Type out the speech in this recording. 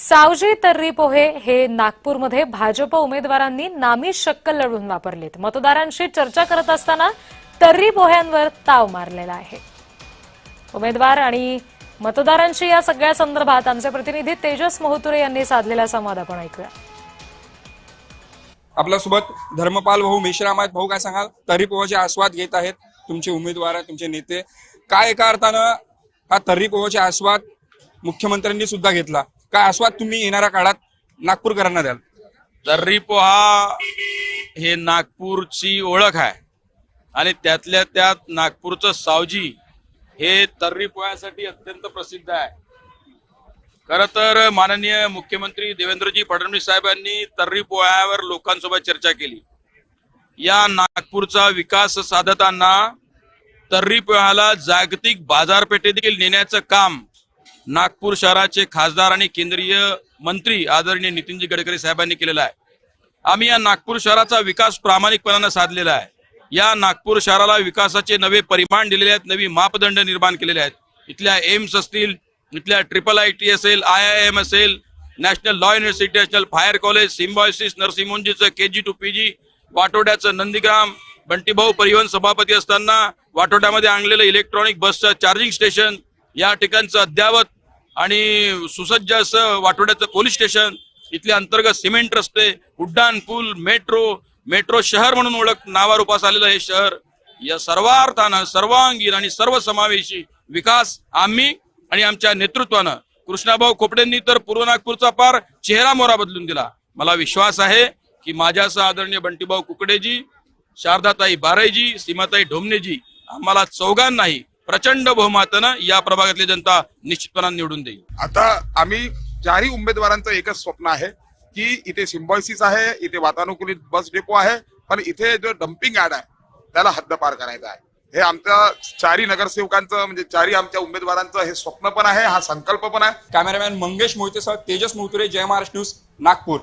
सावजी तर्री पोहे हे नागपूरमध्ये भाजप उमेदवारांनी नामी शक्कल लढवून वापरलेत। मतदारांशी चर्चा करत असताना तर्री पोह्यांवर ताव मारलेला आहे। उमेदवार आणि मतदारांशी या सगळ्या संदर्भात आमचे प्रतिनिधी तेजस मोहतुरे यांनी साधलेला संवाद आपण ऐकूया। आपल्यासोबत धर्मपाल भाऊ मेश्राम आहेत। भाऊ, काय सांगाल? तर्री पोहाचे आस्वाद घेत आहेत तुमचे उमेदवार, तुमचे नेते, काय एका अर्थानं हा तर्री पोहाचे आस्वाद मुख्यमंत्र्यांनी सुद्धा घेतला, काय आस्वाद तुम्ही येणाऱ्या काळात नागपूरकरांना द्याल? तर्री पोहा हे नागपूरची ओळख आहे आणि त्यातल्या त्यात नागपूरचं सावजी हे तर्री पोह्यासाठी अत्यंत प्रसिद्ध आहे। खरं तर माननीय मुख्यमंत्री देवेंद्रजी फडणवीस साहेबांनी तर्री पोह्यावर लोकांसोबत चर्चा केली। या नागपूरचा विकास साधताना तर्री पोह्याला जागतिक बाजारपेठेत देखील नेण्याचं काम नागपूर शहराचे खासदार आणि केंद्रीय मंत्री आदरणीय नितीनजी गडकरी साहेबांनी केलेला आहे। आम्ही या नागपूर शहराचा विकास प्रामाणिकपणाने साधलेला आहे। या नागपूर शहराला विकासाचे नवे परिमाण दिलेले आहेत, नवी मापदंड निर्माण केलेले आहेत। इथल्या एम्स असतील, इथल्या IIIT असेल, IIM असेल, National Law University, National Fire College, Symbiosis नरसिंहोंजीचं KG to PG, वाटोड्याचं नंदीग्राम, बंटीभाऊ परिवहन सभापती असताना वाटोड्यामध्ये आणलेलं इलेक्ट्रॉनिक बसचं चार्जिंग स्टेशन, या ठिकाणचं अद्यावत आणि सुसज्ज असं वाटोड्याचं पोलीस स्टेशन, इथले अंतर्गत सिमेंट रस्ते, उड्डाण पूल, मेट्रो शहर म्हणून ओळख नावारूपास आलेलं हे शहर, या सर्वार्थानं सर्वांगीण आणि सर्वसमावेशी विकास आम्ही आणि आमच्या नेतृत्वानं, कृष्णाभाऊ खोपडेंनी तर पूर्व नागपूरचा पार चेहरा मोहरा बदलून दिला। मला विश्वास आहे की माझ्यासह आदरणीय बंटीभाऊ कुकडेजी, शारदाताई बाराईजी, सीमाताई ढोमनेजी आम्हाला चौघांनाही प्रचंड बहुमतानं या प्रभागातली जनता निश्चितपणाने निवडून देईल। आता आम्ही चारही उमेदवारांचं एकच स्वप्न आहे की इथे सिम्बायोसिस आहे, इथे वातानुकूलित बस डेपो आहे, पण इथे जो डम्पिंग यार्ड आहे त्याला हद्दपार करायचा आहे। हे आमच्या चारही नगरसेवकांचं म्हणजे चारही आमच्या उमेदवारांचं हे स्वप्न पण आहे, हा संकल्प पण आहे। कॅमेरामॅन मंगेश मोहितेसह तेजस मोहतुरे, जय महाराष्ट्र न्यूज, नागपूर।